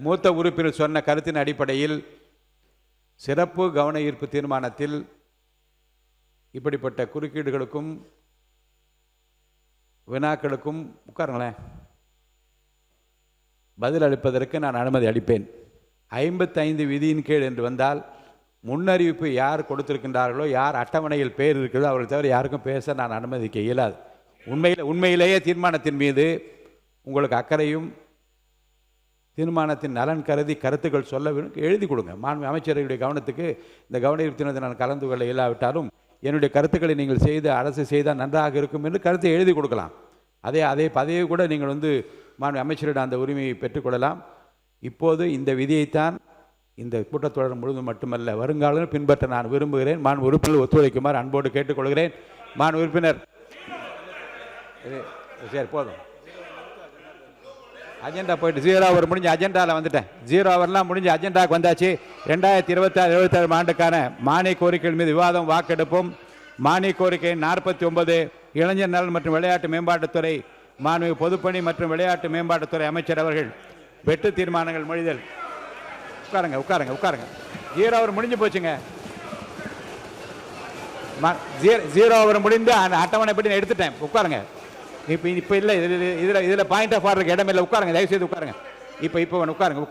மூத்த உறுப்பினர் சொன்ன கருத்தின் அடிப்படையில் சிறப்பு கவன ஈர்ப்பு தீர்மானத்தில் இப்படிப்பட்ட குறுக்கீடுகளுக்கும் வினாக்களுக்கும் உட்காருங்களேன் பதில் அளிப்பதற்கு நான் அனுமதி அளிப்பேன். 55 விதியின் கீழ் என்று வந்தால் முன்னறிவிப்பு யார் கொடுத்திருக்கின்றார்களோ, யார் அட்டவணையில் பேர் இருக்கிறதோ அவர்கள் தவிர யாருக்கும் பேச நான் அனுமதிக்க இயலாது. உண்மையிலேயே தீர்மானத்தின் மீது உங்களுக்கு அக்கறையும் தீர்மானத்தின் நலன் கருதி கருத்துக்கள் சொல்ல எழுதி கொடுங்க. மாண்பு அமைச்சர்களுடைய கவனத்துக்கு இந்த கவன ஈர்ப்பு நான் கலந்து கொள்ள இல்லாவிட்டாலும் என்னுடைய கருத்துக்களை நீங்கள் செய்து அரசு செய்தால் நன்றாக இருக்கும் என்று கருத்தை எழுதி கொடுக்கலாம். அதே கூட நீங்கள் மாண்பு அமைச்சரிடம் அந்த உரிமையை பெற்றுக்கொள்ளலாம். இப்போது இந்த விதியைத்தான் இந்த கூட்டத்தொடர் முழுவதும் மட்டுமல்ல வருங்காலம் பின்பற்ற நான் விரும்புகிறேன். மாண்பு உறுப்பினர் ஒத்துழைக்குமாறு அன்போடு கேட்டுக்கொள்கிறேன். மாண்பு உறுப்பினர் சரி போதும். அஜெண்டா போயிட்டு 0 ஹவர் முடிஞ்சு அஜெண்டாவில் வந்துட்டேன். 0 ஹவர்லாம் முடிஞ்சு அஜெண்டாவுக்கு வந்தாச்சு. 2026-27 ஆண்டுக்கான மானிய கோரிக்கைகள் மீது விவாதம் வாக்கெடுப்பும். மானிய கோரிக்கை 49 இளைஞர் நலன் மற்றும் விளையாட்டு மேம்பாட்டுத்துறை மாண்புமிகு பொதுப்பணி மற்றும் விளையாட்டு மேம்பாட்டுத்துறை அமைச்சர் அவர்கள் வெட்டு தீர்மானங்கள் மொழிதல். உட்காருங்க 0 ஹவர் முடிஞ்சு போச்சுங்க. 0 ஹவர் முடிந்து அட்டவணைப்படி நான் எடுத்துட்டேன். உட்காருங்க. இப்போ இல்லை இதில் பாயிண்ட் ஆஃப் ஆர்டருக்கு இடமில்லை. உட்காருங்க தயவுசெய்து உட்காருங்க. இப்போ உட்காருங்க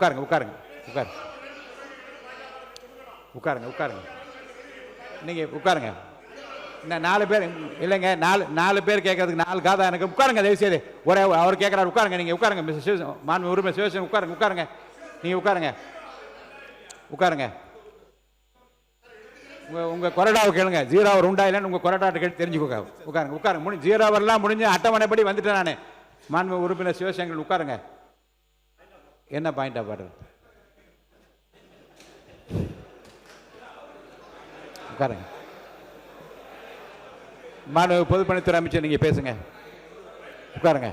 நீங்கள் உட்காருங்க. இன்னும் 4 பேர் இல்லைங்க, 4 பேர் கேட்கறதுக்கு 4 காதா எனக்கு. உட்காருங்க தயவுசெய்து. அவர் கேட்குறாரு. உட்காருங்க. நீங்கள் உட்காருங்க. மிஸ்டர் சிவசன் மாண்பு உரிமை சிவசன் உட்காருங்க. நீங்கள் உட்காருங்க. உங்கள் கொறடாவை கேளுங்க. 0 ஹவர் உண்டா இல்லைன்னு உங்கள் கொறடாட்டை கேட்டு தெரிஞ்சுக்கோங்க. உட்காருங்க. 0 ஹவர்லாம் முடிஞ்சு அட்டவணைப்படி வந்துட்டேன் நான். மாண்பு உறுப்பினர் சிவசங்கர் உட்காருங்க. என்ன பாயிண்ட் ஆஃப் ஆர்டர்? உட்காருங்க. மாண்பு பொதுப்பணித்துறை அமைச்சர் நீங்கள் பேசுங்க. உட்காருங்க.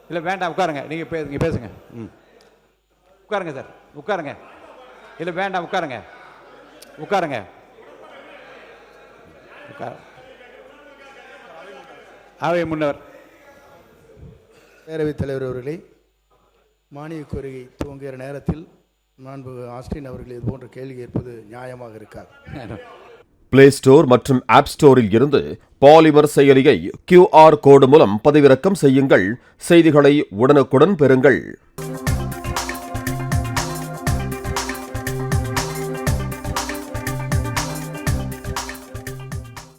இல்லை வேண்டாம் உட்காருங்க. நீங்கள் பேசுங்க. உட்காருங்க சார். உட்காருங்க. இல்லை வேண்டாம் உட்காருங்க. அவை முன்னவர் பேரவைத் தலைவர் அவர்களே, மானிய கோரிக்கை துவங்குகிற நேரத்தில் மாண்பு ஆஸ்டின் அவர்கள் இது போன்ற கேள்வி கேட்பது நியாயமாக இருக்காது. பிளே ஸ்டோர் மற்றும் ஆப் ஸ்டோரில் இருந்து பாலிமர் செயலியை QR கோடு மூலம் பதிவிறக்கம் செய்யுங்கள். செய்திகளை உடனுக்குடன் பெறுங்கள்.